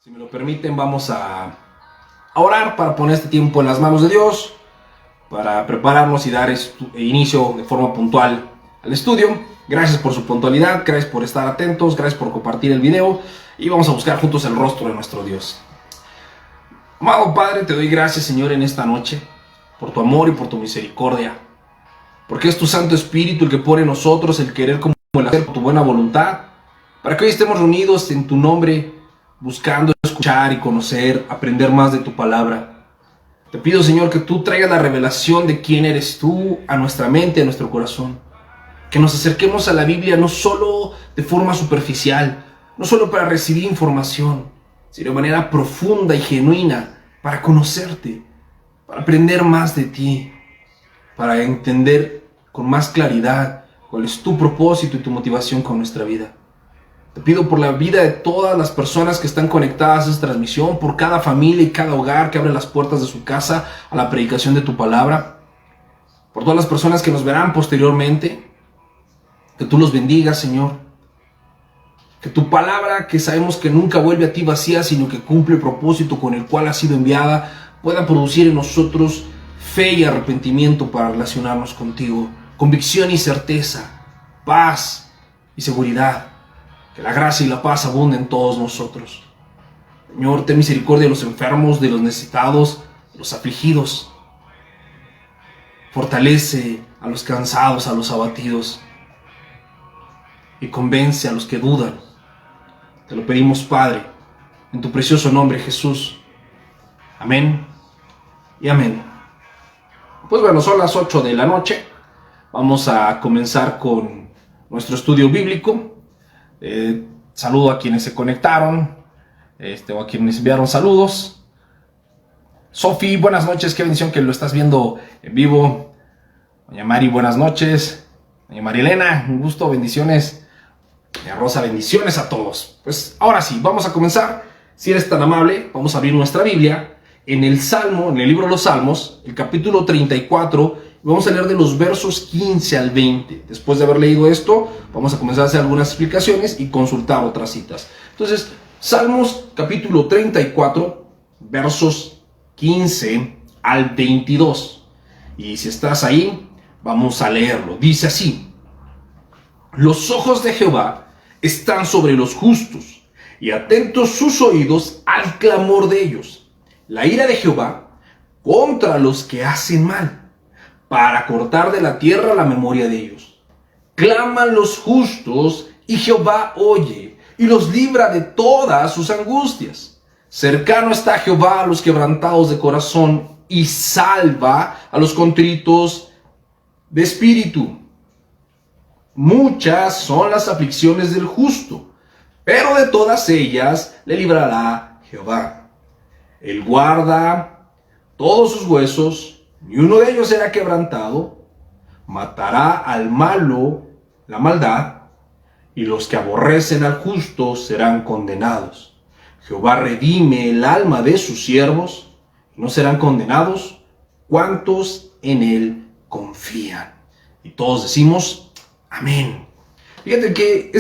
Si me lo permiten, vamos a orar para poner este tiempo en las manos de Dios, para prepararnos y dar inicio de forma puntual al estudio. Gracias por su puntualidad, gracias por estar atentos, gracias por compartir el video y vamos a buscar juntos el rostro de nuestro Dios. Amado Padre, te doy gracias, Señor, en esta noche, por tu amor y por tu misericordia, porque es tu Santo Espíritu el que pone en nosotros el querer como el hacer por tu buena voluntad, para que hoy estemos reunidos en tu nombre, buscando escuchar y conocer, aprender más de tu palabra. Te pido, Señor, que tú traigas la revelación de quién eres tú a nuestra mente, a nuestro corazón. Que nos acerquemos a la Biblia no solo de forma superficial, no solo para recibir información, sino de manera profunda y genuina, para conocerte, para aprender más de ti, para entender con más claridad cuál es tu propósito y tu motivación con nuestra vida. Te pido por la vida de todas las personas que están conectadas a esta transmisión, por cada familia y cada hogar que abre las puertas de su casa a la predicación de tu palabra, por todas las personas que nos verán posteriormente, que tú los bendigas, Señor. Que tu palabra, que sabemos que nunca vuelve a ti vacía, sino que cumple el propósito con el cual ha sido enviada, pueda producir en nosotros fe y arrepentimiento para relacionarnos contigo, convicción y certeza, paz y seguridad. Que la gracia y la paz abunden en todos nosotros. Señor, ten misericordia de los enfermos, de los necesitados, de los afligidos. Fortalece a los cansados, a los abatidos. Y convence a los que dudan. Te lo pedimos, Padre, en tu precioso nombre, Jesús. Amén y amén. Pues bueno, son las 8 de la noche. Vamos a comenzar con nuestro estudio bíblico. Saludo a quienes se conectaron, o a quienes enviaron saludos. Sofi, buenas noches, qué bendición que lo estás viendo en vivo. Doña Mari, buenas noches. Doña Marielena, un gusto, bendiciones. Doña Rosa, bendiciones a todos. Pues ahora sí, vamos a comenzar. Si eres tan amable, vamos a abrir nuestra Biblia en el Salmo, en el libro de los Salmos, el capítulo 34. Vamos a leer de los versos 15 al 20. Después de haber leído esto, vamos a comenzar a hacer algunas explicaciones y consultar otras citas. Entonces, Salmos capítulo 34, versos 15 al 22. Y si estás ahí, vamos a leerlo. Dice así: Los ojos de Jehová están sobre los justos, y atentos sus oídos al clamor de ellos. La ira de Jehová contra los que hacen mal, para cortar de la tierra la memoria de ellos. Claman los justos, y Jehová oye, y los libra de todas sus angustias. Cercano está Jehová a los quebrantados de corazón, y salva a los contritos de espíritu. Muchas son las aflicciones del justo, pero de todas ellas le librará Jehová. Él guarda todos sus huesos, ni uno de ellos será quebrantado. Matará al malo la maldad, y los que aborrecen al justo serán condenados. Jehová redime el alma de sus siervos, y no serán condenados cuantos en él confían. Y todos decimos amén. Fíjate que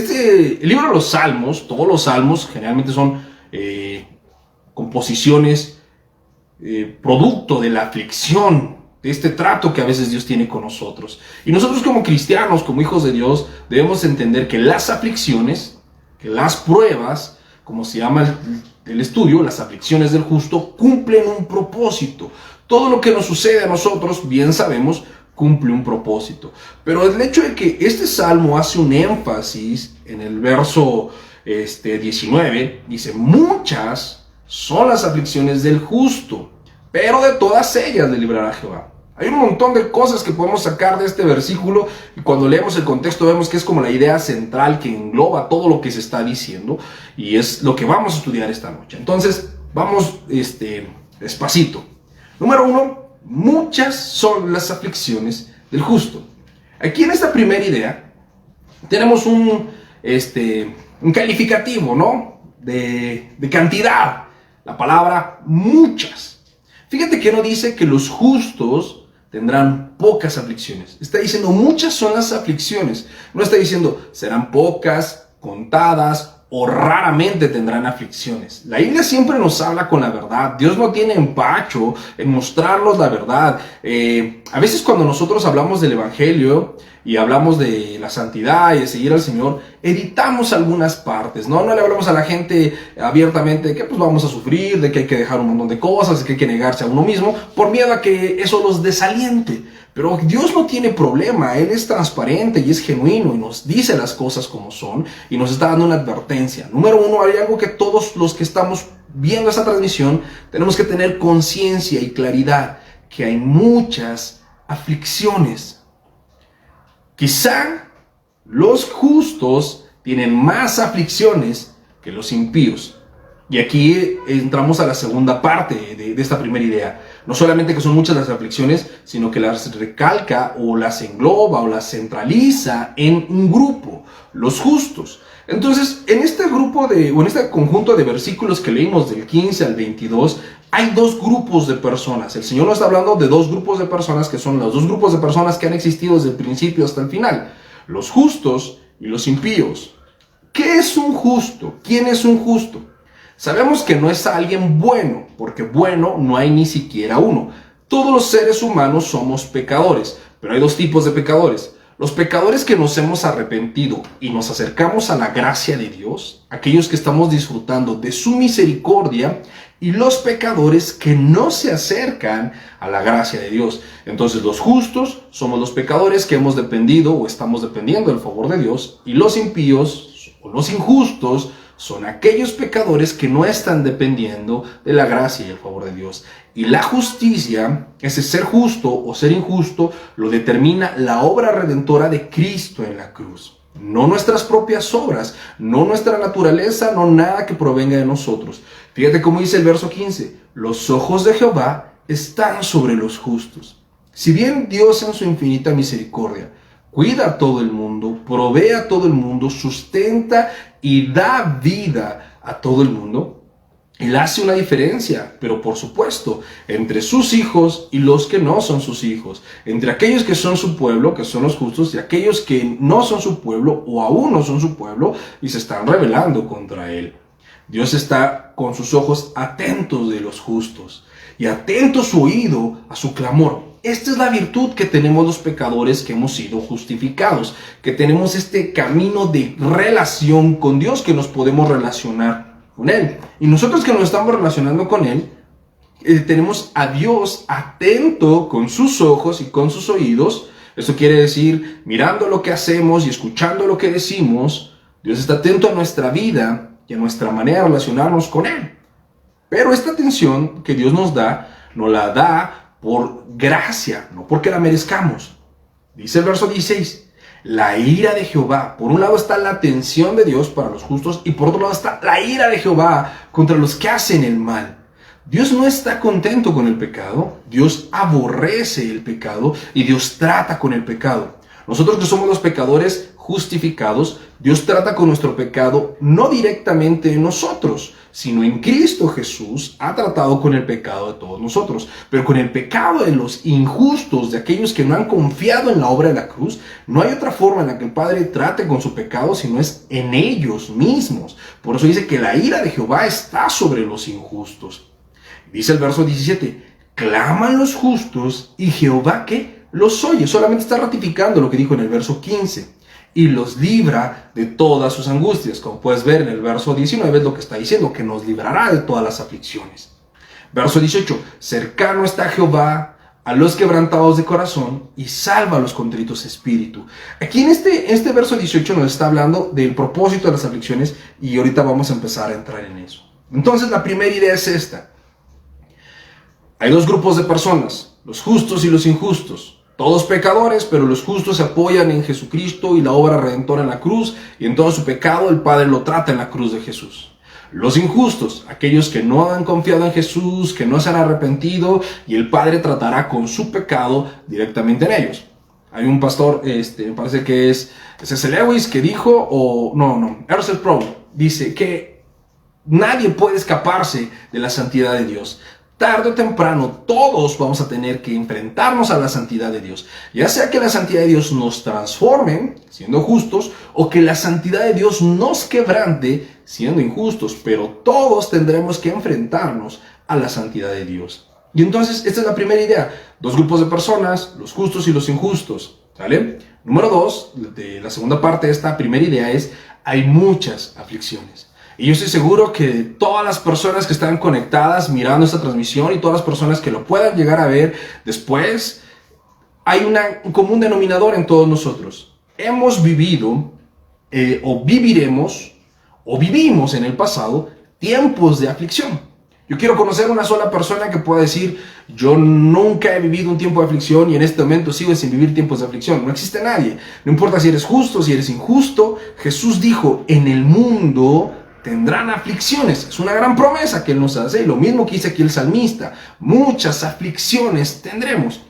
el libro de los Salmos, todos los salmos generalmente son composiciones producto de la aflicción, de este trato que a veces Dios tiene con nosotros. Y nosotros como cristianos, como hijos de Dios, debemos entender que las aflicciones, que las pruebas, como se llama el estudio, las aflicciones del justo, cumplen un propósito. Todo lo que nos sucede a nosotros, bien sabemos, cumple un propósito. Pero el hecho de que este salmo hace un énfasis en el verso 19, dice: muchas son las aflicciones del justo, pero de todas ellas le librará Jehová. Hay un montón de cosas que podemos sacar de este versículo, y cuando leemos el contexto vemos que es como la idea central que engloba todo lo que se está diciendo, y es lo que vamos a estudiar esta noche. Entonces, vamos despacito. Número 1, muchas son las aflicciones del justo. Aquí en esta primera idea tenemos un calificativo, ¿no? De cantidad. La palabra muchas. Fíjate que no dice que los justos tendrán pocas aflicciones. Está diciendo muchas son las aflicciones. No está diciendo serán pocas, contadas o raramente tendrán aflicciones. La Biblia siempre nos habla con la verdad. Dios no tiene empacho en mostrarnos la verdad. A veces cuando nosotros hablamos del Evangelio y hablamos de la santidad y de seguir al Señor, editamos algunas partes, ¿no? No le hablamos a la gente abiertamente de que pues vamos a sufrir, de que hay que dejar un montón de cosas, de que hay que negarse a uno mismo, por miedo a que eso los desaliente. Pero Dios no tiene problema, Él es transparente y es genuino y nos dice las cosas como son y nos está dando una advertencia. Número uno, hay algo que todos los que estamos viendo esta transmisión tenemos que tener conciencia y claridad, que hay muchas aflicciones. Quizá los justos tienen más aflicciones que los impíos. Y aquí entramos a la segunda parte de esta primera idea. No solamente que son muchas las aflicciones, sino que las recalca o las engloba o las centraliza en un grupo, los justos. Entonces, en este grupo en este conjunto de versículos que leímos del 15 al 22, hay dos grupos de personas. El Señor nos está hablando de dos grupos de personas que son los dos grupos de personas que han existido desde el principio hasta el final. Los justos y los impíos. ¿Qué es un justo? ¿Quién es un justo? Sabemos que no es alguien bueno, porque bueno no hay ni siquiera uno. Todos los seres humanos somos pecadores, pero hay dos tipos de pecadores. Los pecadores que nos hemos arrepentido y nos acercamos a la gracia de Dios, aquellos que estamos disfrutando de su misericordia, y los pecadores que no se acercan a la gracia de Dios. Entonces los justos somos los pecadores que hemos dependido o estamos dependiendo del favor de Dios, y los impíos o los injustos son aquellos pecadores que no están dependiendo de la gracia y el favor de Dios. Y la justicia, ese ser justo o ser injusto, lo determina la obra redentora de Cristo en la cruz. No nuestras propias obras, no nuestra naturaleza, no nada que provenga de nosotros. Fíjate cómo dice el verso 15. Los ojos de Jehová están sobre los justos. Si bien Dios en su infinita misericordia cuida a todo el mundo, provee a todo el mundo, sustenta y da vida a todo el mundo, Él hace una diferencia, pero por supuesto, entre sus hijos y los que no son sus hijos, entre aquellos que son su pueblo, que son los justos, y aquellos que no son su pueblo o aún no son su pueblo y se están rebelando contra Él. Dios está con sus ojos atentos de los justos y atento su oído a su clamor. Esta es la virtud que tenemos los pecadores que hemos sido justificados, que tenemos este camino de relación con Dios, que nos podemos relacionar con Él. Y nosotros que nos estamos relacionando con Él, tenemos a Dios atento con sus ojos y con sus oídos. Esto quiere decir, mirando lo que hacemos y escuchando lo que decimos, Dios está atento a nuestra vida y a nuestra manera de relacionarnos con Él. Pero esta atención que Dios nos la da por gracia, no porque la merezcamos. Dice el verso 16, la ira de Jehová. Por un lado está la atención de Dios para los justos y por otro lado está la ira de Jehová contra los que hacen el mal. Dios no está contento con el pecado, Dios aborrece el pecado y Dios trata con el pecado. Nosotros que somos los pecadores justificados, Dios trata con nuestro pecado no directamente en nosotros, sino en Cristo Jesús ha tratado con el pecado de todos nosotros. Pero con el pecado de los injustos, de aquellos que no han confiado en la obra de la cruz, no hay otra forma en la que el Padre trate con su pecado, sino es en ellos mismos. Por eso dice que la ira de Jehová está sobre los injustos. Dice el verso 17, claman los justos y Jehová, ¿qué? Los oye. Solamente está ratificando lo que dijo en el verso 15. Y los libra de todas sus angustias. Como puedes ver en el verso 19 es lo que está diciendo, que nos librará de todas las aflicciones. Verso 18, cercano está Jehová a los quebrantados de corazón y salva a los contritos de espíritu. Aquí en este verso 18 nos está hablando del propósito de las aflicciones y ahorita vamos a empezar a entrar en eso. Entonces la primera idea es esta. Hay dos grupos de personas, los justos y los injustos. Todos pecadores, pero los justos se apoyan en Jesucristo y la obra redentora en la cruz, y en todo su pecado el Padre lo trata en la cruz de Jesús. Los injustos, aquellos que no han confiado en Jesús, que no se han arrepentido, y el Padre tratará con su pecado directamente en ellos. Hay un pastor, me parece que es C.S. Lewis, que dijo, Russell Sproul, dice que nadie puede escaparse de la santidad de Dios. tarde o temprano todos vamos a tener que enfrentarnos a la santidad de Dios. Ya sea que la santidad de Dios nos transforme, siendo justos, o que la santidad de Dios nos quebrante, siendo injustos. Pero todos tendremos que enfrentarnos a la santidad de Dios. Y entonces, esta es la primera idea. Dos grupos de personas, los justos y los injustos. ¿Sale? Número 2, de la segunda parte de esta primera idea es, hay muchas aflicciones. Y yo estoy seguro que todas las personas que están conectadas mirando esta transmisión y todas las personas que lo puedan llegar a ver después, hay un común denominador en todos nosotros. Hemos vivido, o viviremos, o vivimos en el pasado, tiempos de aflicción. Yo quiero conocer una sola persona que pueda decir, yo nunca he vivido un tiempo de aflicción y en este momento sigo sin vivir tiempos de aflicción. No existe nadie. No importa si eres justo, si eres injusto. Jesús dijo, en el mundo tendrán aflicciones. Es una gran promesa que Él nos hace. Y lo mismo que dice aquí el salmista. Muchas aflicciones tendremos.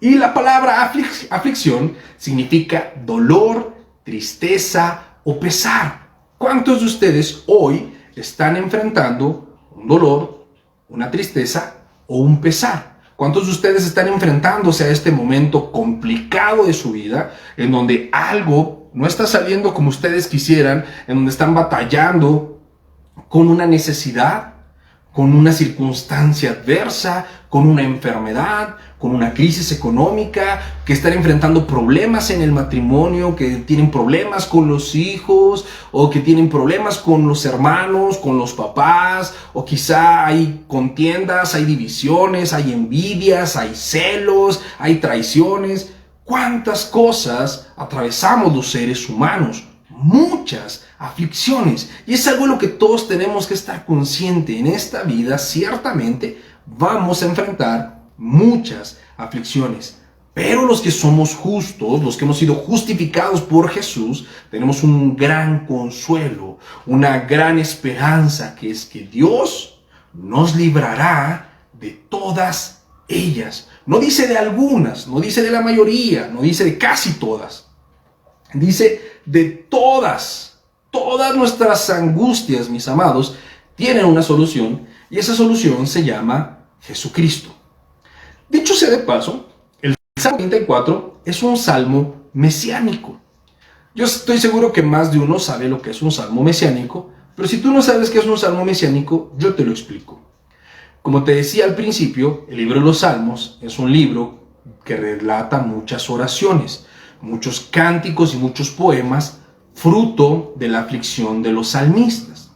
Y la palabra aflicción significa dolor, tristeza o pesar. ¿Cuántos de ustedes hoy están enfrentando un dolor, una tristeza o un pesar? ¿Cuántos de ustedes están enfrentándose a este momento complicado de su vida en donde algo no está saliendo como ustedes quisieran, en donde están batallando con una necesidad, con una circunstancia adversa, con una enfermedad, con una crisis económica, que están enfrentando problemas en el matrimonio, que tienen problemas con los hijos, o que tienen problemas con los hermanos, con los papás, o quizá hay contiendas, hay divisiones, hay envidias, hay celos, hay traiciones? ¿Cuántas cosas atravesamos los seres humanos? Muchas aflicciones, y es algo de lo que todos tenemos que estar conscientes. En esta vida ciertamente vamos a enfrentar muchas aflicciones, pero los que somos justos, los que hemos sido justificados por Jesús, tenemos un gran consuelo, una gran esperanza, que es que Dios nos librará de todas ellas. No dice de algunas, no dice de la mayoría, no dice de casi todas, dice de todas. Todas nuestras angustias, mis amados, tienen una solución, y esa solución se llama Jesucristo. Dicho sea de paso, el Salmo 34 es un salmo mesiánico. Yo estoy seguro que más de uno sabe lo que es un salmo mesiánico, pero si tú no sabes qué es un salmo mesiánico, yo te lo explico. Como te decía al principio, el libro de los Salmos es un libro que relata muchas oraciones, muchos cánticos y muchos poemas, fruto de la aflicción de los salmistas.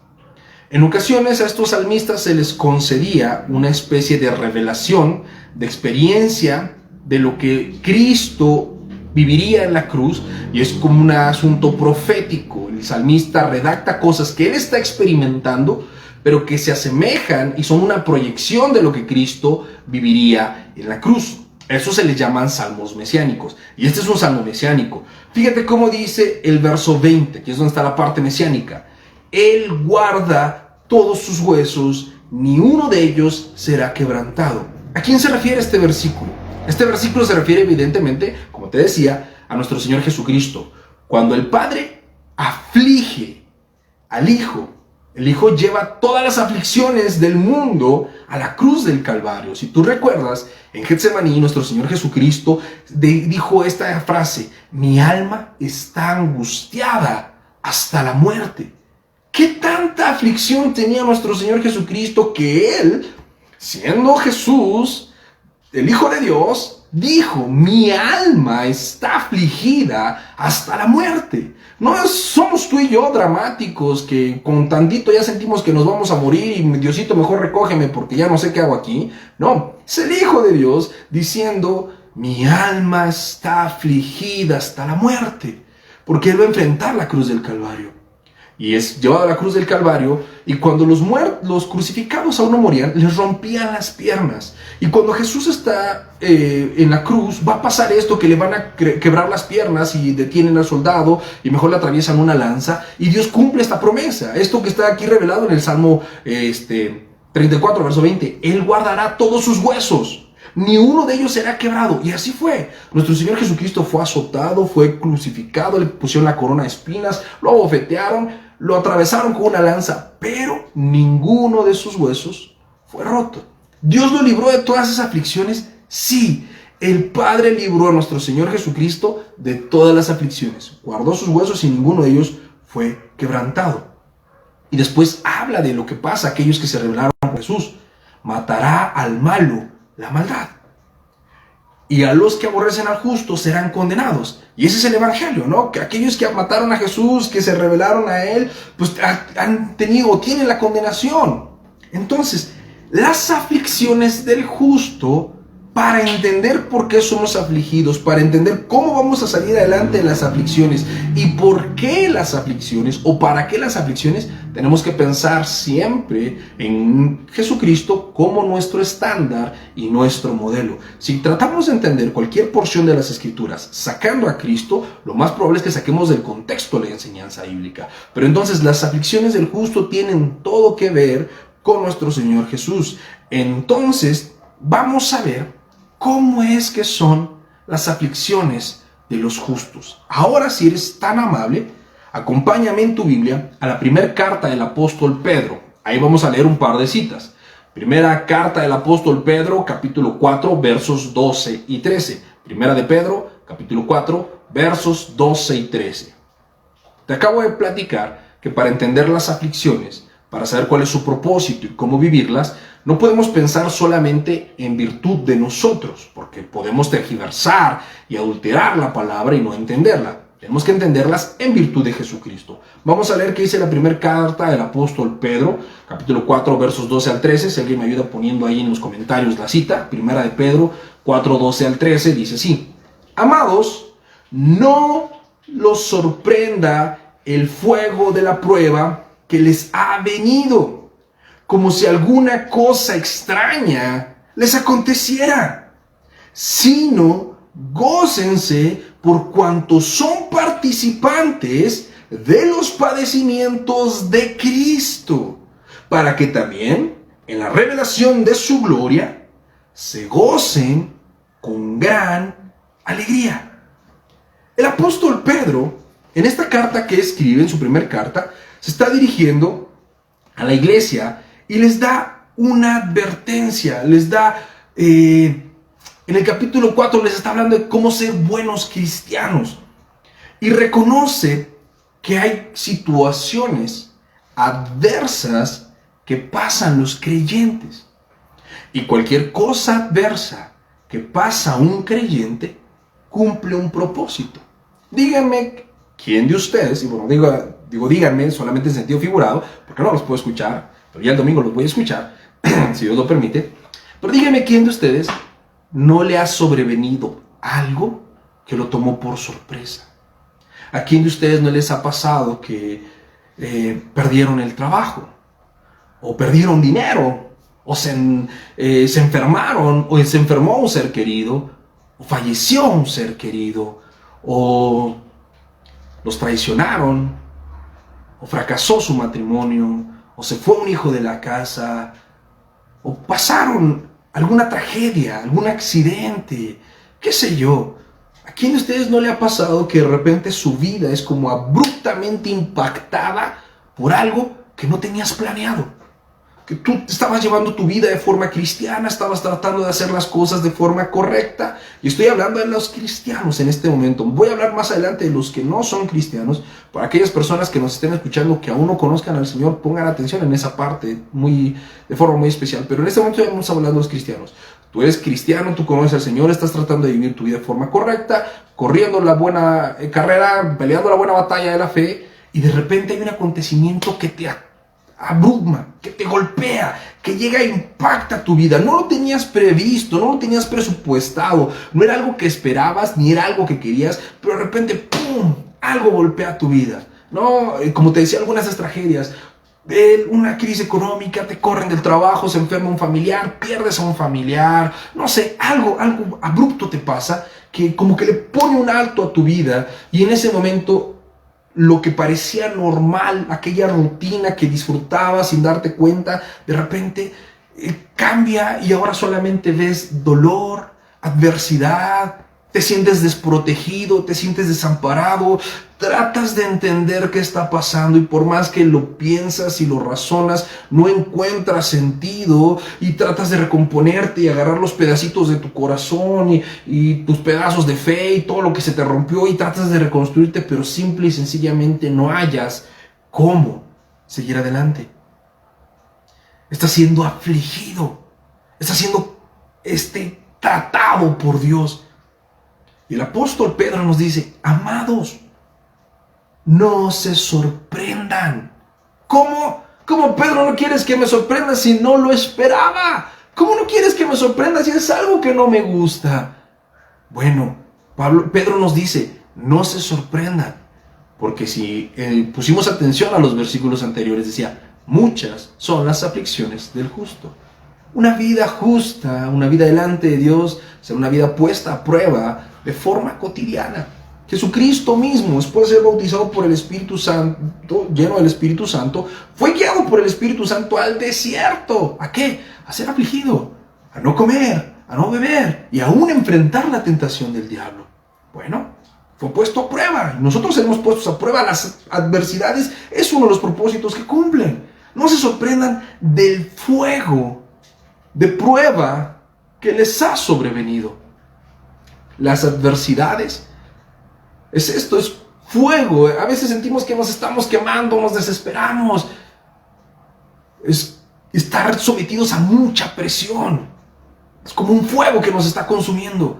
En ocasiones a estos salmistas se les concedía una especie de revelación, de experiencia de lo que Cristo viviría en la cruz, y es como un asunto profético. El salmista redacta cosas que él está experimentando, pero que se asemejan y son una proyección de lo que Cristo viviría en la cruz. Eso se les llaman salmos mesiánicos. Y este es un salmo mesiánico. Fíjate cómo dice el verso 20, que es donde está la parte mesiánica. Él guarda todos sus huesos, ni uno de ellos será quebrantado. ¿A quién se refiere este versículo? Este versículo se refiere evidentemente, como te decía, a nuestro Señor Jesucristo. Cuando el Padre aflige al Hijo, el Hijo lleva todas las aflicciones del mundo a la cruz del Calvario. Si tú recuerdas, en Getsemaní, nuestro Señor Jesucristo dijo esta frase: mi alma está angustiada hasta la muerte. ¿Qué tanta aflicción tenía nuestro Señor Jesucristo que Él, siendo Jesús, el Hijo de Dios, dijo: mi alma está afligida hasta la muerte? No somos tú y yo dramáticos que con tantito ya sentimos que nos vamos a morir y Diosito, mejor recógeme porque ya no sé qué hago aquí. No, es el Hijo de Dios diciendo: mi alma está afligida hasta la muerte, porque Él va a enfrentar la cruz del Calvario. Y es llevado a la cruz del Calvario, y cuando los crucificados aún no morían, les rompían las piernas. Y cuando Jesús está en la cruz, va a pasar esto, que le van a quebrar las piernas y detienen al soldado y mejor le atraviesan una lanza, y Dios cumple esta promesa. Esto que está aquí revelado en el Salmo 34, verso 20. Él guardará todos sus huesos, ni uno de ellos será quebrado. Y así fue. Nuestro Señor Jesucristo fue azotado, fue crucificado, le pusieron la corona de espinas, lo abofetearon, lo atravesaron con una lanza, pero ninguno de sus huesos fue roto. ¿Dios lo libró de todas esas aflicciones? Sí. El Padre libró a nuestro Señor Jesucristo de todas las aflicciones. Guardó sus huesos y ninguno de ellos fue quebrantado. Y después habla de lo que pasa a aquellos que se rebelaron con Jesús. Matará al malo la maldad. Y a los que aborrecen al justo serán condenados. Y ese es el evangelio, ¿no? Que aquellos que mataron a Jesús, que se rebelaron a él, pues han tenido o tienen la condenación. Entonces, las aflicciones del justo, para entender por qué somos afligidos, para entender cómo vamos a salir adelante de las aflicciones y por qué las aflicciones o para qué las aflicciones, tenemos que pensar siempre en Jesucristo como nuestro estándar y nuestro modelo. Si tratamos de entender cualquier porción de las Escrituras sacando a Cristo, lo más probable es que saquemos del contexto de la enseñanza bíblica. Pero entonces las aflicciones del justo tienen todo que ver con nuestro Señor Jesús. Entonces vamos a ver cómo es que son las aflicciones de los justos. Ahora, si eres tan amable, acompáñame en tu Biblia a la primera carta del apóstol Pedro. Ahí vamos a leer un par de citas. Primera carta del apóstol Pedro, capítulo 4, versos 12 y 13. Primera de Pedro, capítulo 4, versos 12 y 13. Te acabo de platicar que para entender las aflicciones, para saber cuál es su propósito y cómo vivirlas, no podemos pensar solamente en virtud de nosotros, porque podemos tergiversar y adulterar la palabra y no entenderla. Tenemos que entenderlas en virtud de Jesucristo. Vamos a leer qué dice la primera carta del apóstol Pedro, capítulo 4, versos 12 al 13. Si alguien me ayuda poniendo ahí en los comentarios la cita, primera de Pedro 4, 12 al 13, dice así: Amados, no los sorprenda el fuego de la prueba que les ha venido, como si alguna cosa extraña les aconteciera, sino gócense por cuanto son participantes de los padecimientos de Cristo, para que también en la revelación de su gloria se gocen con gran alegría. El apóstol Pedro, en esta carta que escribe, en su primera carta, se está dirigiendo a la iglesia y les da una advertencia, les da, en el capítulo 4 les está hablando de cómo ser buenos cristianos y reconoce que hay situaciones adversas que pasan los creyentes, y cualquier cosa adversa que pasa a un creyente cumple un propósito. Díganme quién de ustedes, y bueno, digo díganme solamente en sentido figurado, porque no los puedo escuchar, pero ya el domingo los voy a escuchar, si Dios lo permite. Pero díganme quién de ustedes no le ha sobrevenido algo que lo tomó por sorpresa. ¿A quién de ustedes no les ha pasado que perdieron el trabajo? ¿O perdieron dinero? ¿O se enfermaron? ¿O se enfermó un ser querido? ¿O falleció un ser querido? ¿O los traicionaron? ¿O fracasó su matrimonio? ¿O se fue un hijo de la casa? ¿O pasaron alguna tragedia, algún accidente? ¿Qué sé yo? ¿A quién de ustedes no le ha pasado que de repente su vida es como abruptamente impactada por algo que no tenías planeado? Que tú estabas llevando tu vida de forma cristiana, estabas tratando de hacer las cosas de forma correcta. Y estoy hablando de los cristianos en este momento. Voy a hablar más adelante de los que no son cristianos. Para aquellas personas que nos estén escuchando, que aún no conozcan al Señor, pongan atención en esa parte de forma muy especial. Pero en este momento ya vamos a hablar de los cristianos. Tú eres cristiano, tú conoces al Señor, estás tratando de vivir tu vida de forma correcta, corriendo la buena carrera, peleando la buena batalla de la fe, y de repente hay un acontecimiento que te abruma, que te golpea, que llega e impacta tu vida. No lo tenías previsto, no lo tenías presupuestado, no era algo que esperabas, ni era algo que querías, pero de repente, ¡pum!, algo golpea tu vida, ¿no? Como te decía, algunas de esas tragedias, una crisis económica, te corren del trabajo, se enferma un familiar, pierdes a un familiar, no sé, algo abrupto te pasa, que como que le pone un alto a tu vida, y en ese momento lo que parecía normal, aquella rutina que disfrutabas sin darte cuenta, de repente cambia y ahora solamente ves dolor, adversidad, te sientes desprotegido, te sientes desamparado, tratas de entender qué está pasando y por más que lo piensas y lo razonas, no encuentras sentido y tratas de recomponerte y agarrar los pedacitos de tu corazón y tus pedazos de fe y todo lo que se te rompió y tratas de reconstruirte, pero simple y sencillamente no hallas cómo seguir adelante. Estás siendo afligido, estás siendo tratado por Dios. Y el apóstol Pedro nos dice, amados, no se sorprendan. ¿Cómo? ¿Cómo, Pedro, no quieres que me sorprenda si no lo esperaba? ¿Cómo no quieres que me sorprenda si es algo que no me gusta? Bueno, Pedro nos dice, no se sorprendan. Porque si pusimos atención a los versículos anteriores, decía, muchas son las aflicciones del justo. Una vida justa, una vida delante de Dios, o sea, una vida puesta a prueba de forma cotidiana. Jesucristo mismo, después de ser bautizado por el Espíritu Santo, lleno del Espíritu Santo, fue guiado por el Espíritu Santo al desierto. ¿A qué? A ser afligido, a no comer, a no beber y aún enfrentar la tentación del diablo. Bueno, fue puesto a prueba. Nosotros seremos puestos a prueba. Las adversidades es uno de los propósitos que cumplen. No se sorprendan del fuego de prueba que les ha sobrevenido. Las adversidades es fuego. A veces sentimos que nos estamos quemando, nos desesperamos. Es estar sometidos a mucha presión. Es como un fuego que nos está consumiendo.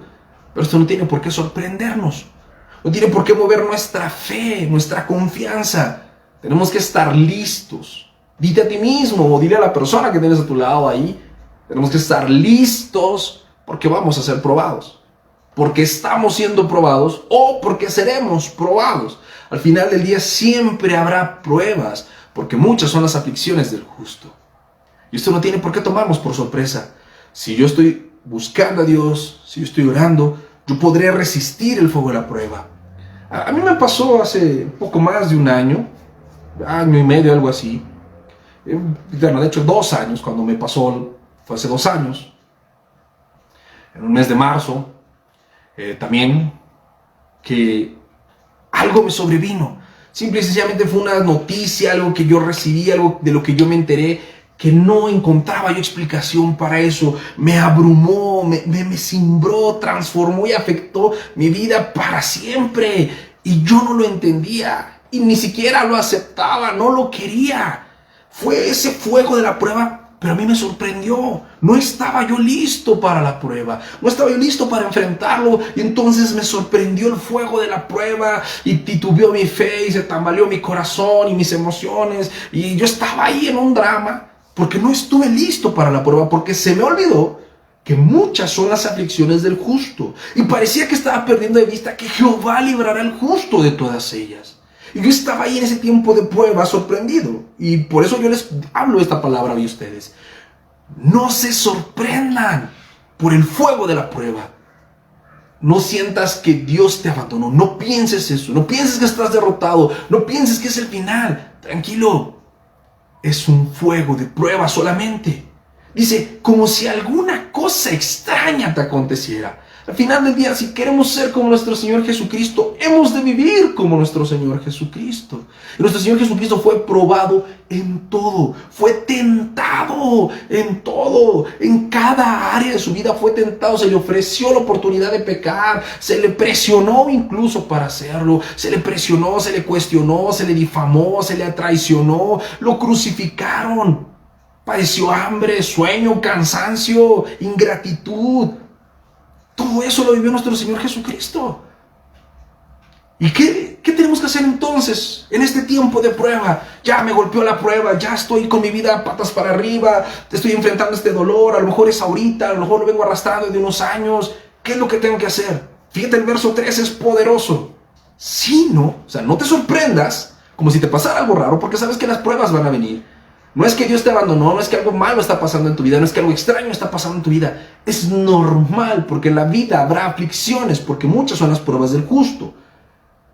Pero esto no tiene por qué sorprendernos. No tiene por qué mover nuestra fe, nuestra confianza. Tenemos que estar listos. Dite a ti mismo o dile a la persona que tienes a tu lado ahí. Tenemos que estar listos porque vamos a ser probados. Porque estamos siendo probados o porque seremos probados. Al final del día siempre habrá pruebas, porque muchas son las aflicciones del justo. Y esto no tiene por qué tomarnos por sorpresa. Si yo estoy buscando a Dios, si yo estoy orando, yo podré resistir el fuego de la prueba. A mí me pasó hace poco más de un año y medio, algo así. Bueno, de hecho 2 años, cuando me pasó, fue hace 2 años, en un mes de marzo, también, que algo me sobrevino. Simple y sencillamente fue una noticia, algo que yo recibí, algo de lo que yo me enteré, que no encontraba yo explicación para eso. Me abrumó, me cimbró, transformó y afectó mi vida para siempre. Y yo no lo entendía y ni siquiera lo aceptaba, no lo quería. Fue ese fuego de la prueba. Pero a mí me sorprendió, no estaba yo listo para la prueba, no estaba yo listo para enfrentarlo y entonces me sorprendió el fuego de la prueba y titubeó mi fe y se tambaleó mi corazón y mis emociones y yo estaba ahí en un drama porque no estuve listo para la prueba, porque se me olvidó que muchas son las aflicciones del justo y parecía que estaba perdiendo de vista que Jehová librará al justo de todas ellas. Y yo estaba ahí en ese tiempo de prueba sorprendido. Y por eso yo les hablo esta palabra a ustedes. No se sorprendan por el fuego de la prueba. No sientas que Dios te abandonó. No pienses eso. No pienses que estás derrotado. No pienses que es el final. Tranquilo. Es un fuego de prueba solamente. Dice, como si alguna cosa extraña te aconteciera. Al final del día, si queremos ser como nuestro Señor Jesucristo, hemos de vivir como nuestro Señor Jesucristo. Y nuestro Señor Jesucristo fue probado en todo, fue tentado en todo, en cada área de su vida fue tentado, se le ofreció la oportunidad de pecar, se le presionó incluso para hacerlo, se le presionó, se le cuestionó, se le difamó, se le traicionó, lo crucificaron, padeció hambre, sueño, cansancio, ingratitud. Todo eso lo vivió nuestro Señor Jesucristo. ¿Y qué tenemos que hacer entonces en este tiempo de prueba? Ya me golpeó la prueba, ya estoy con mi vida patas para arriba, te estoy enfrentando este dolor, a lo mejor es ahorita, a lo mejor lo vengo arrastrando de unos años. ¿Qué es lo que tengo que hacer? Fíjate, el verso 3 es poderoso. Si no, o sea, no te sorprendas como si te pasara algo raro, porque sabes que las pruebas van a venir. No es que Dios te abandonó, no es que algo malo está pasando en tu vida, no es que algo extraño está pasando en tu vida. Es normal, porque en la vida habrá aflicciones, porque muchas son las pruebas del justo.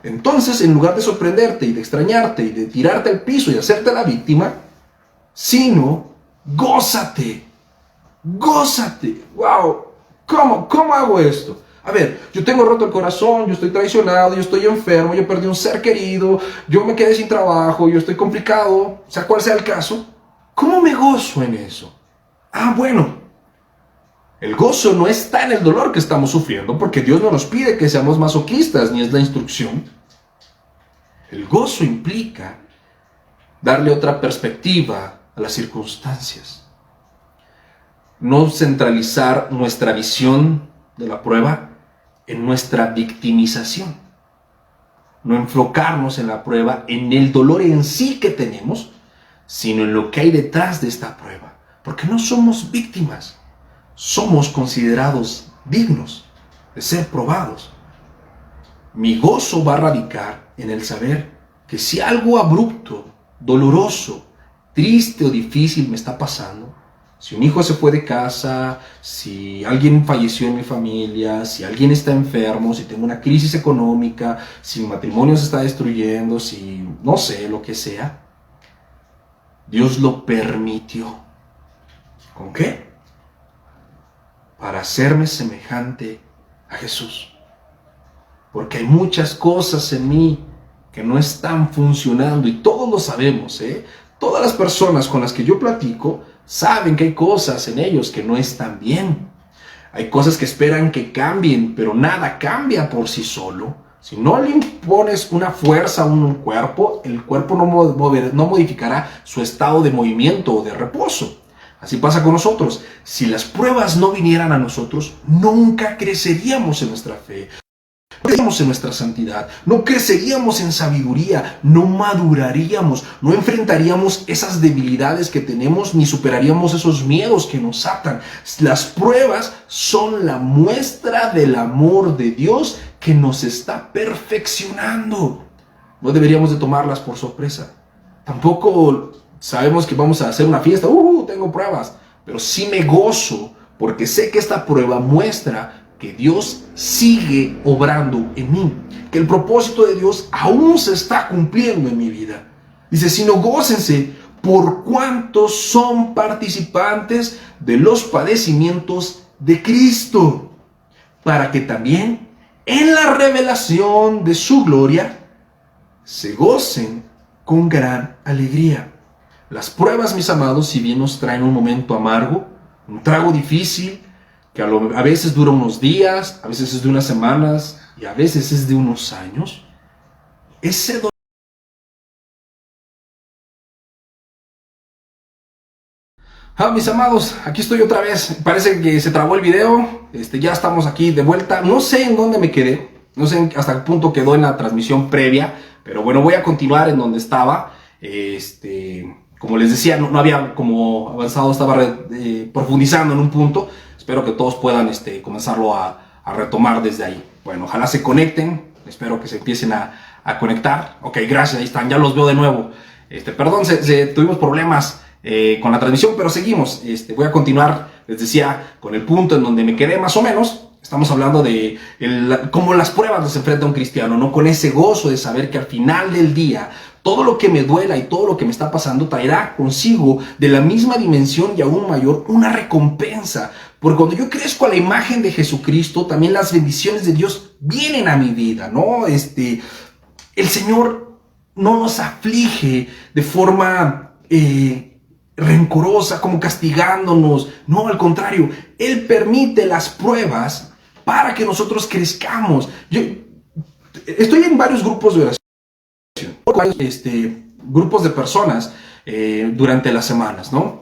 Entonces, en lugar de sorprenderte y de extrañarte y de tirarte al piso y hacerte la víctima, sino, gózate. Gózate. ¡Wow! ¿Cómo hago esto? A ver, yo tengo roto el corazón, yo estoy traicionado, yo estoy enfermo, yo perdí un ser querido, yo me quedé sin trabajo, yo estoy complicado, sea cual sea el caso. ¿Cómo me gozo en eso? Ah, bueno, el gozo no está en el dolor que estamos sufriendo, porque Dios no nos pide que seamos masoquistas, ni es la instrucción. El gozo implica darle otra perspectiva a las circunstancias. No centralizar nuestra visión de la prueba en nuestra victimización. No enfocarnos en la prueba, en el dolor en sí que tenemos, sino en lo que hay detrás de esta prueba. Porque no somos víctimas, somos considerados dignos de ser probados. Mi gozo va a radicar en el saber que si algo abrupto, doloroso, triste o difícil me está pasando, si un hijo se fue de casa, si alguien falleció en mi familia, si alguien está enfermo, si tengo una crisis económica, si mi matrimonio se está destruyendo, si no sé, lo que sea, Dios lo permitió. ¿Con qué? Para hacerme semejante a Jesús. Porque hay muchas cosas en mí que no están funcionando y todos lo sabemos, ¿eh? Todas las personas con las que yo platico saben que hay cosas en ellos que no están bien. Hay cosas que esperan que cambien, pero nada cambia por sí solo. Si no le impones una fuerza a un cuerpo, el cuerpo no modificará su estado de movimiento o de reposo. Así pasa con nosotros. Si las pruebas no vinieran a nosotros, nunca creceríamos en nuestra fe. No creceríamos en nuestra santidad, no creceríamos en sabiduría, no maduraríamos, no enfrentaríamos esas debilidades que tenemos, ni superaríamos esos miedos que nos atan. Las pruebas son la muestra del amor de Dios que nos está perfeccionando. No deberíamos de tomarlas por sorpresa. Tampoco sabemos que vamos a hacer una fiesta, tengo pruebas, pero sí me gozo porque sé que esta prueba muestra que Dios sigue obrando en mí, que el propósito de Dios aún se está cumpliendo en mi vida. Dice, sino gócense por cuantos son participantes de los padecimientos de Cristo, para que también en la revelación de su gloria se gocen con gran alegría. Las pruebas, mis amados, si bien nos traen un momento amargo, un trago difícil, que a veces dura unos días, a veces es de unas semanas y a veces es de unos años, ese dolor. Mis amados, aquí estoy otra vez. Parece que se trabó el video. Ya estamos aquí de vuelta. No sé en dónde me quedé, no sé hasta qué punto quedó en la transmisión previa, pero bueno, voy a continuar en donde estaba. Como les decía, no había como avanzado, estaba profundizando en un punto. Espero que todos puedan comenzarlo a retomar desde ahí. Bueno, ojalá se conecten. Espero que se empiecen a conectar. Ok, gracias, ahí están, ya los veo de nuevo. Perdón, tuvimos problemas con la transmisión, pero seguimos. Voy a continuar, les decía, con el punto en donde me quedé más o menos. Estamos hablando de cómo las pruebas nos enfrenta un cristiano, ¿no? Con ese gozo de saber que al final del día todo lo que me duela y todo lo que me está pasando traerá consigo de la misma dimensión y aún mayor una recompensa. Porque cuando yo crezco a la imagen de Jesucristo, también las bendiciones de Dios vienen a mi vida, ¿no? El Señor no nos aflige de forma rencorosa, como castigándonos. No, al contrario, Él permite las pruebas para que nosotros crezcamos. Yo estoy en varios grupos de oración, grupos de personas durante las semanas, ¿no?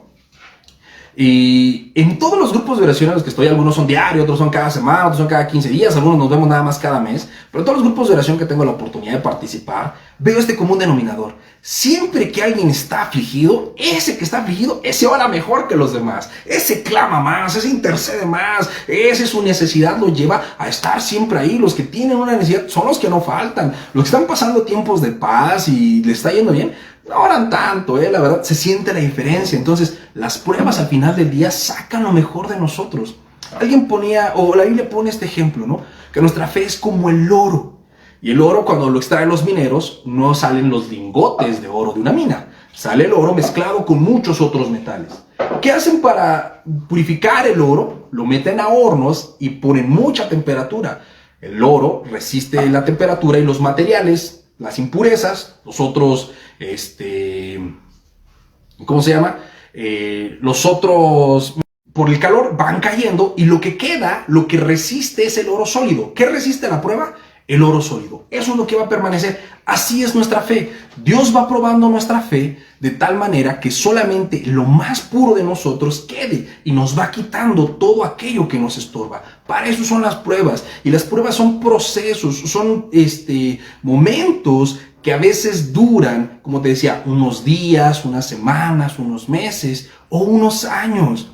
Y en todos los grupos de oración en los que estoy, algunos son diarios, otros son cada semana, otros son cada 15 días, algunos nos vemos nada más cada mes, pero en todos los grupos de oración que tengo la oportunidad de participar, veo este común denominador. Siempre que alguien está afligido, ese que está afligido, ese ora mejor que los demás, ese clama más, ese intercede más, ese su necesidad lo lleva a estar siempre ahí. Los que tienen una necesidad son los que no faltan, los que están pasando tiempos de paz y les está yendo bien, no oran tanto, la verdad se siente la diferencia. Entonces las pruebas al final del día sacan lo mejor de nosotros. Alguien ponía, o la Biblia pone este ejemplo, ¿no? Que nuestra fe es como el oro. Y el oro, cuando lo extraen los mineros, no salen los lingotes de oro de una mina, Sale el oro mezclado con muchos otros metales. ¿Qué hacen para purificar el oro? Lo meten a hornos y ponen mucha temperatura. El oro resiste la temperatura y los materiales, las impurezas, los otros, ¿cómo se llama? Los otros, por el calor, van cayendo y lo que queda, lo que resiste es el oro sólido. ¿Qué resiste la prueba? El oro sólido. Eso es lo que va a permanecer. Así es nuestra fe. Dios va probando nuestra fe de tal manera que solamente lo más puro de nosotros quede y nos va quitando todo aquello que nos estorba. Para eso son las pruebas. Y las pruebas son procesos, son momentos que a veces duran, como te decía, unos días, unas semanas, unos meses o unos años.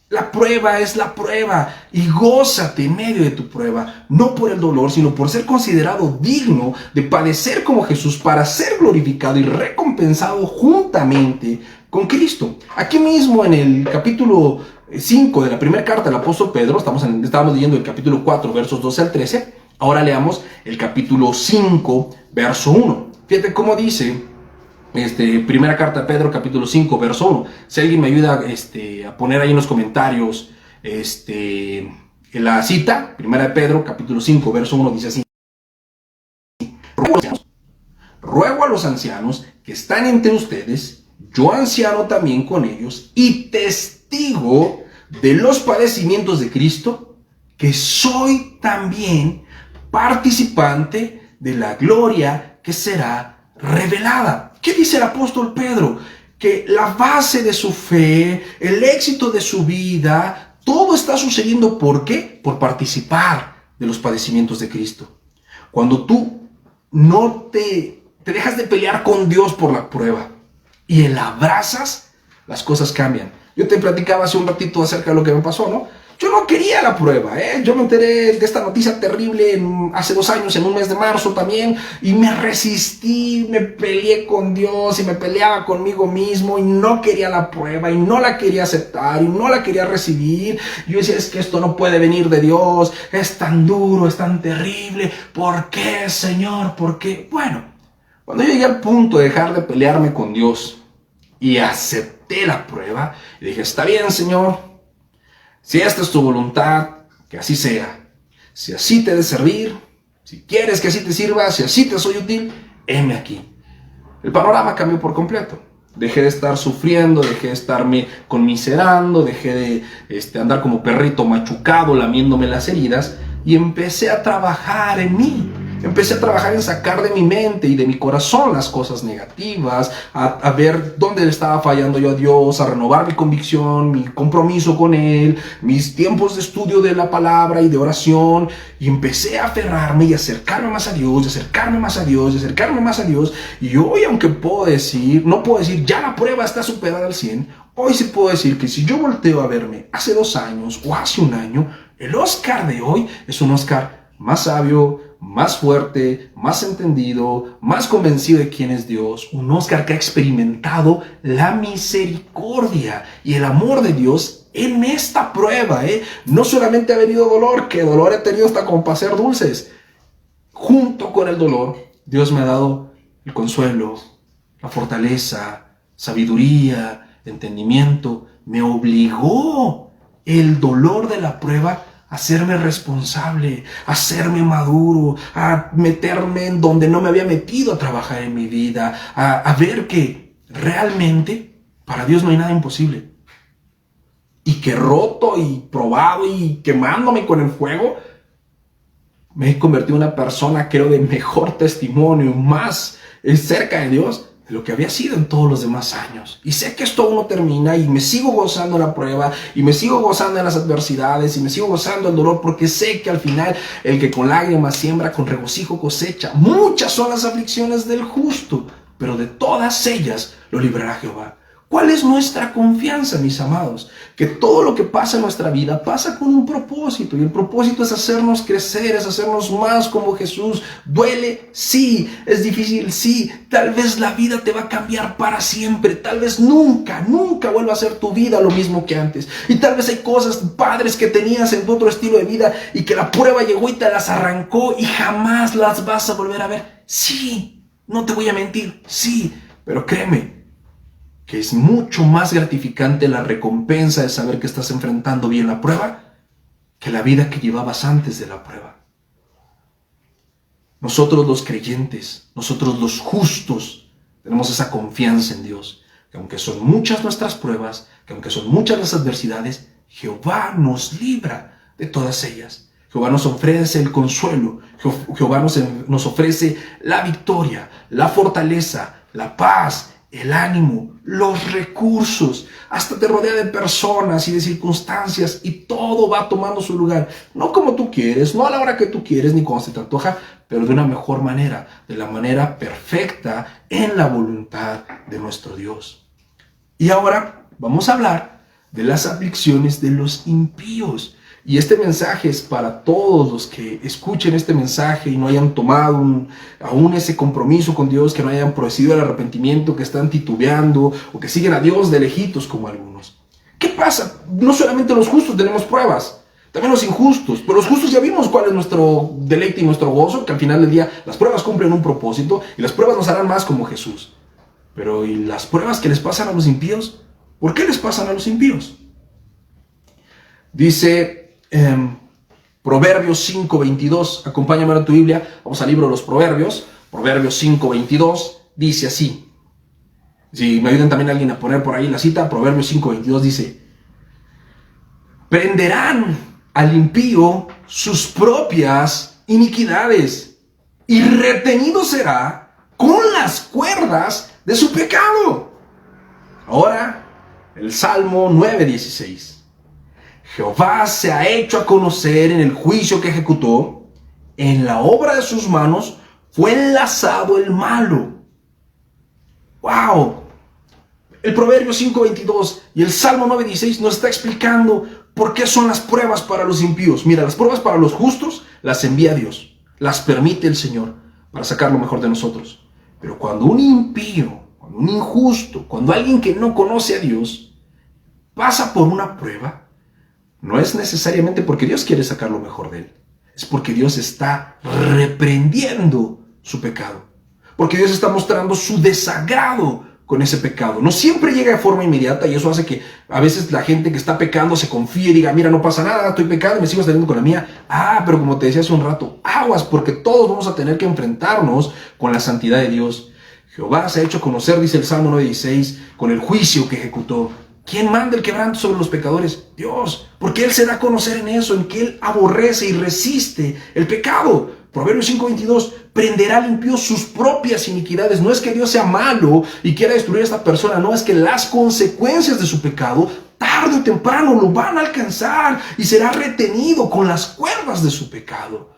La prueba es la prueba y gózate en medio de tu prueba, no por el dolor, sino por ser considerado digno de padecer como Jesús para ser glorificado y recompensado juntamente con Cristo. Aquí mismo en el capítulo 5 de la primera carta del apóstol Pedro, estábamos leyendo el capítulo 4, versos 12 al 13, ahora leamos el capítulo 5, verso 1. Fíjate cómo dice... primera carta de Pedro, capítulo 5, verso 1. Si alguien me ayuda a poner ahí en los comentarios la cita, primera de Pedro, capítulo 5, verso 1, dice así: ruego a los ancianos que están entre ustedes, yo anciano también con ellos, y testigo de los padecimientos de Cristo, que soy también participante de la gloria que será revelada. ¿Qué dice el apóstol Pedro? Que la base de su fe, el éxito de su vida, todo está sucediendo. ¿Por qué? Por participar de los padecimientos de Cristo. Cuando tú no te dejas de pelear con Dios por la prueba y la abrazas, las cosas cambian. Yo te platicaba hace un ratito acerca de lo que me pasó, ¿no? Yo no quería la prueba, Yo me enteré de esta noticia terrible hace 2 años, en un mes de marzo también, y me resistí, me peleé con Dios y me peleaba conmigo mismo y no quería la prueba y no la quería aceptar y no la quería recibir. Yo decía, es que esto no puede venir de Dios, es tan duro, es tan terrible. ¿Por qué, Señor? ¿Por qué? Bueno, cuando yo llegué al punto de dejar de pelearme con Dios y acepté la prueba, y dije, está bien, Señor. Si esta es tu voluntad, que así sea. Si así te he de servir, si quieres que así te sirva, si así te soy útil, heme aquí. El panorama cambió por completo. Dejé de estar sufriendo, dejé de estarme conmiserando, dejé de andar como perrito machucado, lamiéndome las heridas, y empecé a trabajar en mí. Empecé a trabajar en sacar de mi mente y de mi corazón las cosas negativas, a ver dónde le estaba fallando yo a Dios, a renovar mi convicción, mi compromiso con Él, mis tiempos de estudio de la palabra y de oración, y empecé a aferrarme y acercarme más a Dios, y acercarme más a Dios, y acercarme más a Dios. Y hoy, aunque no puedo decir, ya la prueba está superada al 100, hoy sí puedo decir que si yo volteo a verme hace 2 años o hace 1 año, el Oscar de hoy es un Oscar más sabio, más fuerte, más entendido, más convencido de quién es Dios. Un Oscar que ha experimentado la misericordia y el amor de Dios en esta prueba. No solamente ha venido dolor, que dolor he tenido hasta como para ser dulces. Junto con el dolor, Dios me ha dado el consuelo, la fortaleza, sabiduría, entendimiento. Me obligó el dolor de la prueba a hacerme responsable, a hacerme maduro, a meterme en donde no me había metido a trabajar en mi vida, a ver que realmente para Dios no hay nada imposible. Y que roto y probado y quemándome con el fuego, me he convertido en una persona, creo, de mejor testimonio, más cerca de Dios de lo que había sido en todos los demás años. Y sé que esto aún no termina y me sigo gozando en la prueba y me sigo gozando en las adversidades y me sigo gozando el dolor, porque sé que al final el que con lágrimas siembra, con regocijo cosecha. Muchas son las aflicciones del justo, pero de todas ellas lo librará Jehová. ¿Cuál es nuestra confianza, mis amados? Que todo lo que pasa en nuestra vida pasa con un propósito, y el propósito es hacernos crecer, es hacernos más como Jesús. ¿Duele? Sí. ¿Es difícil? Sí. Tal vez la vida te va a cambiar para siempre, tal vez nunca vuelva a ser tu vida lo mismo que antes, y tal vez hay cosas, padres, que tenías en tu otro estilo de vida y que la prueba llegó y te las arrancó y jamás las vas a volver a ver. Sí, no te voy a mentir, sí, pero créeme, que es mucho más gratificante la recompensa de saber que estás enfrentando bien la prueba que la vida que llevabas antes de la prueba. Nosotros los creyentes, nosotros los justos, tenemos esa confianza en Dios, que aunque son muchas nuestras pruebas, que aunque son muchas las adversidades, Jehová nos libra de todas ellas. Jehová nos ofrece el consuelo, Jehová nos ofrece la victoria, la fortaleza, la paz, el ánimo, los recursos, hasta te rodea de personas y de circunstancias y todo va tomando su lugar, no como tú quieres, no a la hora que tú quieres ni cuando se te antoja, pero de una mejor manera, de la manera perfecta en la voluntad de nuestro Dios. Y ahora vamos a hablar de las aflicciones de los impíos. Y este mensaje es para todos los que escuchen este mensaje y no hayan tomado aún ese compromiso con Dios, que no hayan procedido al arrepentimiento, que están titubeando o que siguen a Dios de lejitos como algunos. ¿Qué pasa? No solamente los justos tenemos pruebas, también los injustos. Pero los justos ya vimos cuál es nuestro deleite y nuestro gozo, que al final del día las pruebas cumplen un propósito y las pruebas nos harán más como Jesús. Pero ¿y las pruebas que les pasan a los impíos? ¿Por qué les pasan a los impíos? Dice Proverbios 5:22, acompáñame a tu Biblia, vamos al libro de los Proverbios, Proverbios 5:22, dice así. Si me ayudan también alguien a poner por ahí la cita, Proverbios 5:22 dice: prenderán al impío sus propias iniquidades, y retenido será con las cuerdas de su pecado. Ahora, el Salmo 9:16. Jehová se ha hecho a conocer en el juicio que ejecutó, en la obra de sus manos fue enlazado el malo. ¡Wow! El Proverbio 5:22 y el Salmo 9:16 nos está explicando por qué son las pruebas para los impíos. Mira, las pruebas para los justos las envía Dios, las permite el Señor para sacar lo mejor de nosotros. Pero cuando un impío, cuando un injusto, cuando alguien que no conoce a Dios pasa por una prueba, no es necesariamente porque Dios quiere sacar lo mejor de él. Es porque Dios está reprendiendo su pecado. Porque Dios está mostrando su desagrado con ese pecado. No siempre llega de forma inmediata y eso hace que a veces la gente que está pecando se confíe y diga: mira, no pasa nada, estoy pecando y me sigo saliendo con la mía. Pero como te decía hace un rato, aguas, porque todos vamos a tener que enfrentarnos con la santidad de Dios. Jehová se ha hecho conocer, dice el Salmo 9:16, con el juicio que ejecutó. ¿Quién manda el quebranto sobre los pecadores? Dios, porque Él se da a conocer en eso, en que Él aborrece y resiste el pecado. Proverbios 5:22, prenderá al impío sus propias iniquidades. No es que Dios sea malo y quiera destruir a esta persona, no, es que las consecuencias de su pecado, tarde o temprano, lo van a alcanzar y será retenido con las cuerdas de su pecado.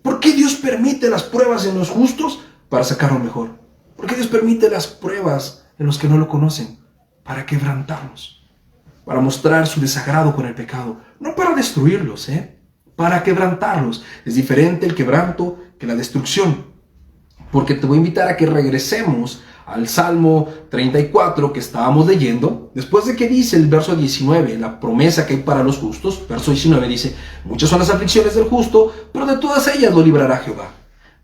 ¿Por qué Dios permite las pruebas en los justos? Para sacar lo mejor. ¿Por qué Dios permite las pruebas en los que no lo conocen? Para quebrantarlos, para mostrar su desagrado con el pecado, no para destruirlos, para quebrantarlos. Es diferente el quebranto que la destrucción, porque te voy a invitar a que regresemos al Salmo 34 que estábamos leyendo, después de que dice el verso 19, la promesa que hay para los justos. Verso 19 dice: muchas son las aflicciones del justo, pero de todas ellas lo librará Jehová.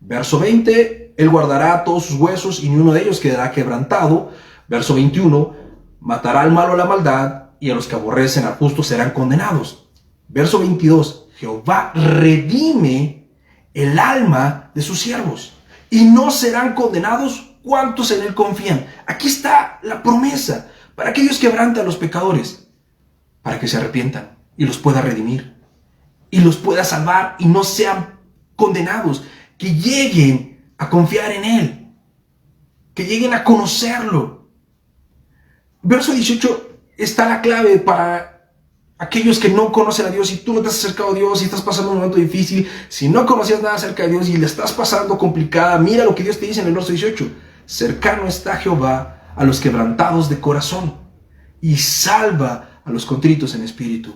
Verso 20, Él guardará todos sus huesos y ni uno de ellos quedará quebrantado. Verso 21, matará al malo a la maldad, y a los que aborrecen al justo serán condenados. Verso 22, Jehová redime el alma de sus siervos, y no serán condenados cuantos en Él confían. Aquí está la promesa. ¿Para qué Dios quebranta a los pecadores? Para que se arrepientan y los pueda redimir, y los pueda salvar y no sean condenados, que lleguen a confiar en Él, que lleguen a conocerlo. Verso 18 está la clave para aquellos que no conocen a Dios. Si tú no te has acercado a Dios, si estás pasando un momento difícil, si no conocías nada acerca de Dios y le estás pasando complicada, mira lo que Dios te dice en el verso 18. Cercano está Jehová a los quebrantados de corazón y salva a los contritos en espíritu.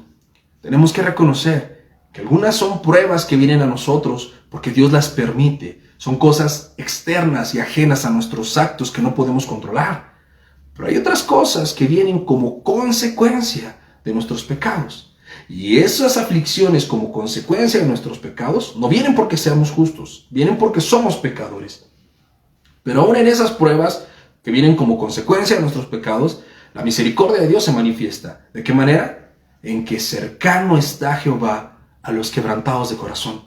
Tenemos que reconocer que algunas son pruebas que vienen a nosotros porque Dios las permite. Son cosas externas y ajenas a nuestros actos que no podemos controlar. Pero hay otras cosas que vienen como consecuencia de nuestros pecados. Y esas aflicciones como consecuencia de nuestros pecados no vienen porque seamos justos, vienen porque somos pecadores. Pero aún en esas pruebas que vienen como consecuencia de nuestros pecados, La misericordia de Dios se manifiesta. ¿De qué manera? En que cercano está Jehová a los quebrantados de corazón.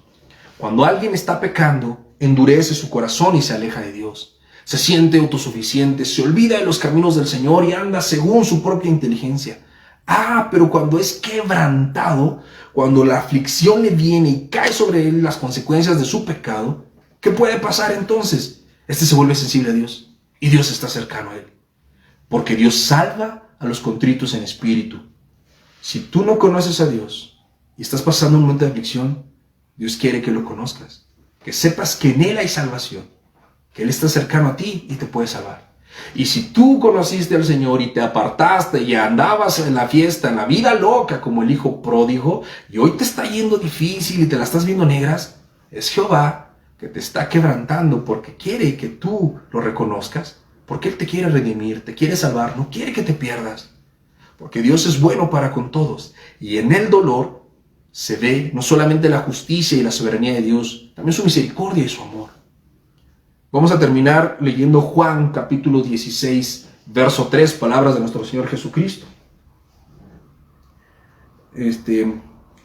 Cuando alguien está pecando, endurece su corazón y se aleja de Dios. Se siente autosuficiente, se olvida de los caminos del Señor y anda según su propia inteligencia. Pero cuando es quebrantado, cuando la aflicción le viene y cae sobre él las consecuencias de su pecado, ¿qué puede pasar entonces? Este se vuelve sensible a Dios y Dios está cercano a él. Porque Dios salva a los contritos en espíritu. Si tú no conoces a Dios y estás pasando un momento de aflicción, Dios quiere que lo conozcas, que sepas que en Él hay salvación, que Él está cercano a ti y te puede salvar. Y si tú conociste al Señor y te apartaste y andabas en la fiesta, en la vida loca como el hijo pródigo, y hoy te está yendo difícil y te la estás viendo negras, es Jehová que te está quebrantando porque quiere que tú lo reconozcas, porque Él te quiere redimir, te quiere salvar, no quiere que te pierdas. Porque Dios es bueno para con todos. Y en el dolor se ve no solamente la justicia y la soberanía de Dios, también su misericordia y su amor. Vamos a terminar leyendo Juan capítulo 16, verso 3, palabras de nuestro Señor Jesucristo.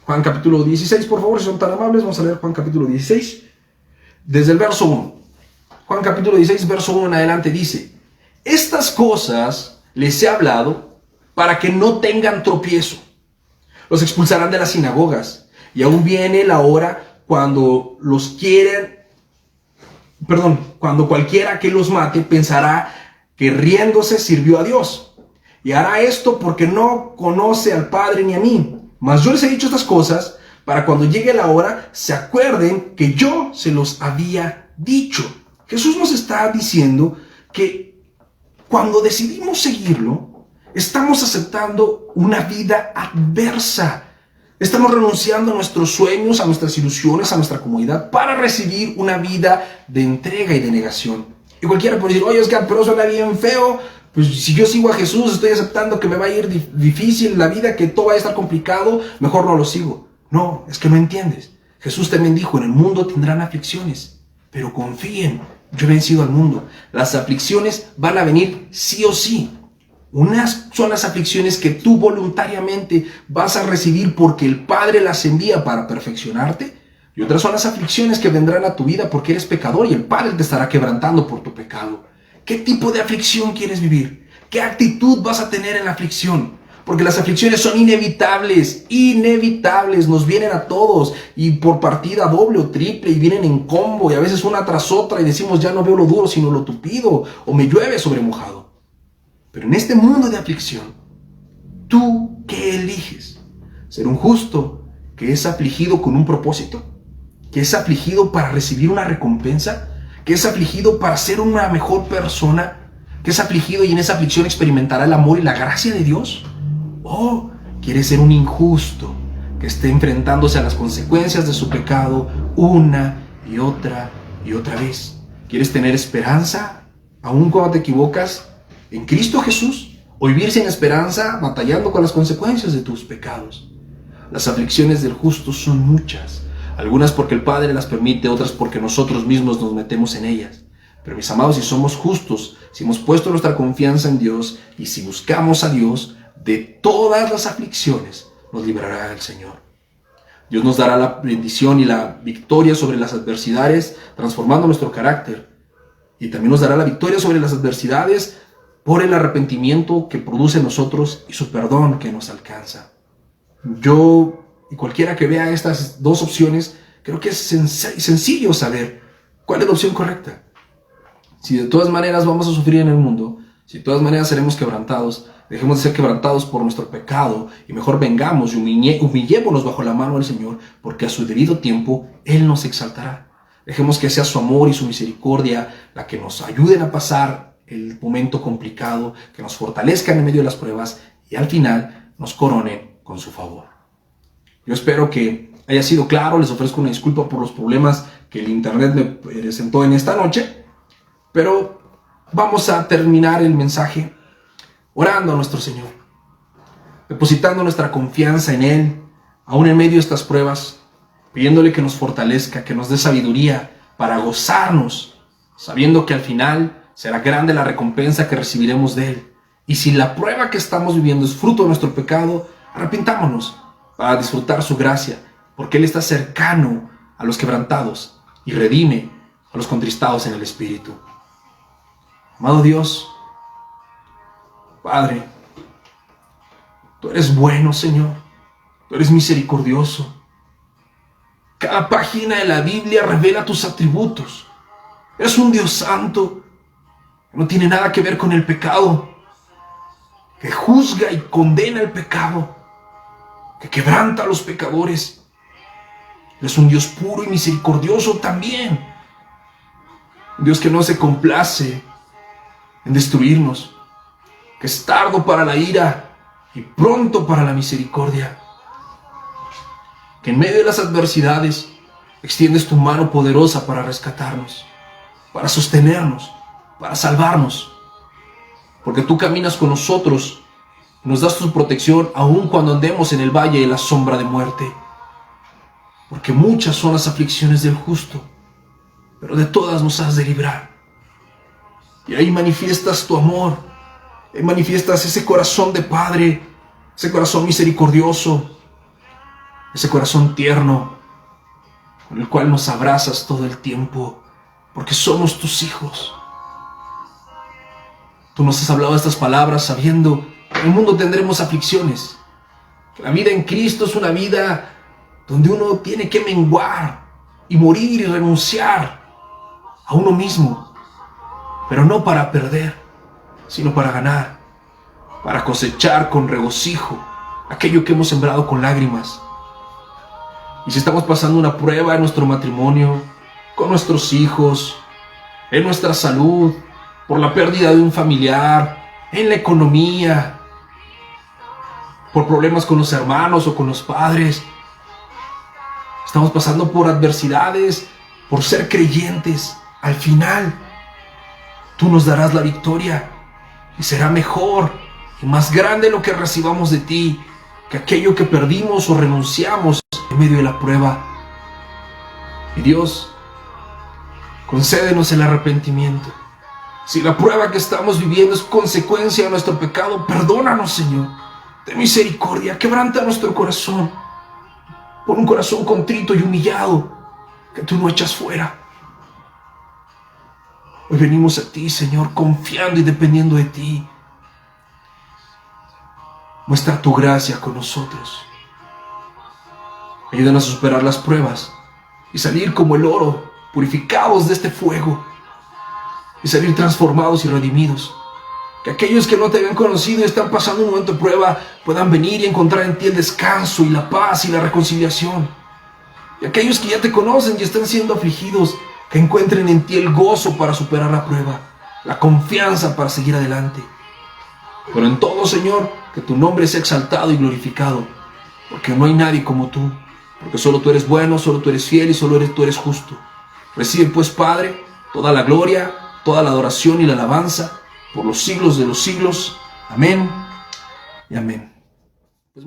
Juan capítulo 16, por favor, si son tan amables, vamos a leer Juan capítulo 16, desde el verso 1. Juan capítulo 16, verso 1 en adelante dice: estas cosas les he hablado para que no tengan tropiezo. Los expulsarán de las sinagogas, y aún viene la hora cuando cuando cualquiera que los mate pensará que riéndose sirvió a Dios. Y hará esto porque no conoce al Padre ni a mí. Mas yo les he dicho estas cosas para cuando llegue la hora se acuerden que yo se los había dicho. Jesús nos está diciendo que cuando decidimos seguirlo, estamos aceptando una vida adversa. Estamos renunciando a nuestros sueños, a nuestras ilusiones, a nuestra comodidad para recibir una vida de entrega y de negación. Y cualquiera puede decir: oye, Oscar, pero suena bien feo. Pues si yo sigo a Jesús, estoy aceptando que me va a ir difícil la vida, que todo va a estar complicado, mejor no lo sigo. No, es que no entiendes. Jesús también dijo: en el mundo tendrán aflicciones, pero confíen, yo he vencido al mundo. Las aflicciones van a venir sí o sí. Unas son las aflicciones que tú voluntariamente vas a recibir porque el Padre las envía para perfeccionarte, y otras son las aflicciones que vendrán a tu vida porque eres pecador y el Padre te estará quebrantando por tu pecado. ¿Qué tipo de aflicción quieres vivir? ¿Qué actitud vas a tener en la aflicción? Porque las aflicciones son inevitables, nos vienen a todos y por partida doble o triple y vienen en combo y a veces una tras otra y decimos: ya no veo lo duro sino lo tupido, o me llueve sobre mojado. Pero en este mundo de aflicción, ¿tú qué eliges? ¿Ser un justo que es afligido con un propósito? ¿Que es afligido para recibir una recompensa? ¿Que es afligido para ser una mejor persona? ¿Que es afligido y en esa aflicción experimentará el amor y la gracia de Dios? ¿O quieres ser un injusto que esté enfrentándose a las consecuencias de su pecado una y otra vez? ¿Quieres tener esperanza aun cuando te equivocas en Cristo Jesús, o vivir sin esperanza batallando con las consecuencias de tus pecados? Las aflicciones del justo son muchas, algunas porque el Padre las permite, otras porque nosotros mismos nos metemos en ellas. Pero mis amados, si somos justos, si hemos puesto nuestra confianza en Dios y si buscamos a Dios, de todas las aflicciones nos librará el Señor. Dios nos dará la bendición y la victoria sobre las adversidades, transformando nuestro carácter. Y también nos dará la victoria sobre las adversidades por el arrepentimiento que produce en nosotros y su perdón que nos alcanza. Yo y cualquiera que vea estas dos opciones, creo que es sencillo saber cuál es la opción correcta. Si de todas maneras vamos a sufrir en el mundo, si de todas maneras seremos quebrantados, dejemos de ser quebrantados por nuestro pecado y mejor vengamos y humillémonos bajo la mano del Señor, porque a su debido tiempo Él nos exaltará. Dejemos que sea su amor y su misericordia la que nos ayuden a pasar el momento complicado, que nos fortalezcan en medio de las pruebas y al final nos coronen con su favor. Yo espero que haya sido claro. Les ofrezco una disculpa por los problemas que el internet me presentó en esta noche, pero vamos a terminar el mensaje orando a nuestro Señor, depositando nuestra confianza en Él, aún en medio de estas pruebas, pidiéndole que nos fortalezca, que nos dé sabiduría para gozarnos, sabiendo que al final será grande la recompensa que recibiremos de Él Y si la prueba que estamos viviendo es fruto de nuestro pecado, arrepintámonos para disfrutar su gracia, porque Él está cercano a los quebrantados y redime a los contristados en el espíritu. Amado Dios, Padre, Tú eres bueno, Señor. Tú eres misericordioso. Cada página de la Biblia revela tus atributos. Eres un Dios santo, que no tiene nada que ver con el pecado, que juzga y condena el pecado, que quebranta a los pecadores. Eres un Dios puro y misericordioso también. Un Dios que no se complace en destruirnos, que es tardo para la ira y pronto para la misericordia. Que en medio de las adversidades extiendes tu mano poderosa para rescatarnos, para sostenernos, para salvarnos. Porque tú caminas con nosotros y nos das tu protección aun cuando andemos en el valle de la sombra de muerte. Porque muchas son las aflicciones del justo, pero de todas nos has de librar. Y ahí manifiestas tu amor, ahí manifiestas ese corazón de Padre, ese corazón misericordioso, ese corazón tierno, con el cual nos abrazas todo el tiempo, porque somos tus hijos. Tú nos has hablado estas palabras sabiendo que en el mundo tendremos aflicciones, que la vida en Cristo es una vida donde uno tiene que menguar y morir y renunciar a uno mismo, pero no para perder, sino para ganar, para cosechar con regocijo aquello que hemos sembrado con lágrimas. Y si estamos pasando una prueba en nuestro matrimonio, con nuestros hijos, en nuestra salud, por la pérdida de un familiar, en la economía, por problemas con los hermanos o con los padres, estamos pasando por adversidades, por ser creyentes, al final tú nos darás la victoria y será mejor y más grande lo que recibamos de ti que aquello que perdimos o renunciamos en medio de la prueba. Y Dios, concédenos el arrepentimiento. Si la prueba que estamos viviendo es consecuencia de nuestro pecado, perdónanos, Señor. Ten misericordia, quebranta nuestro corazón. Pon un corazón contrito y humillado que tú no echas fuera. Hoy venimos a ti, Señor, confiando y dependiendo de ti. Muestra tu gracia con nosotros. Ayúdanos a superar las pruebas y salir como el oro, purificados de este fuego, y salir transformados y redimidos. Que aquellos que no te habían conocido y están pasando un momento de prueba puedan venir y encontrar en ti el descanso y la paz y la reconciliación. Y aquellos que ya te conocen y están siendo afligidos, que encuentren en ti el gozo para superar la prueba, la confianza para seguir adelante. Pero en todo, Señor, que tu nombre sea exaltado y glorificado, porque no hay nadie como tú, porque solo tú eres bueno, solo tú eres fiel y solo tú eres justo. Recibe pues, Padre, toda la gloria, toda la adoración y la alabanza por los siglos de los siglos. Amén y amén. Pues,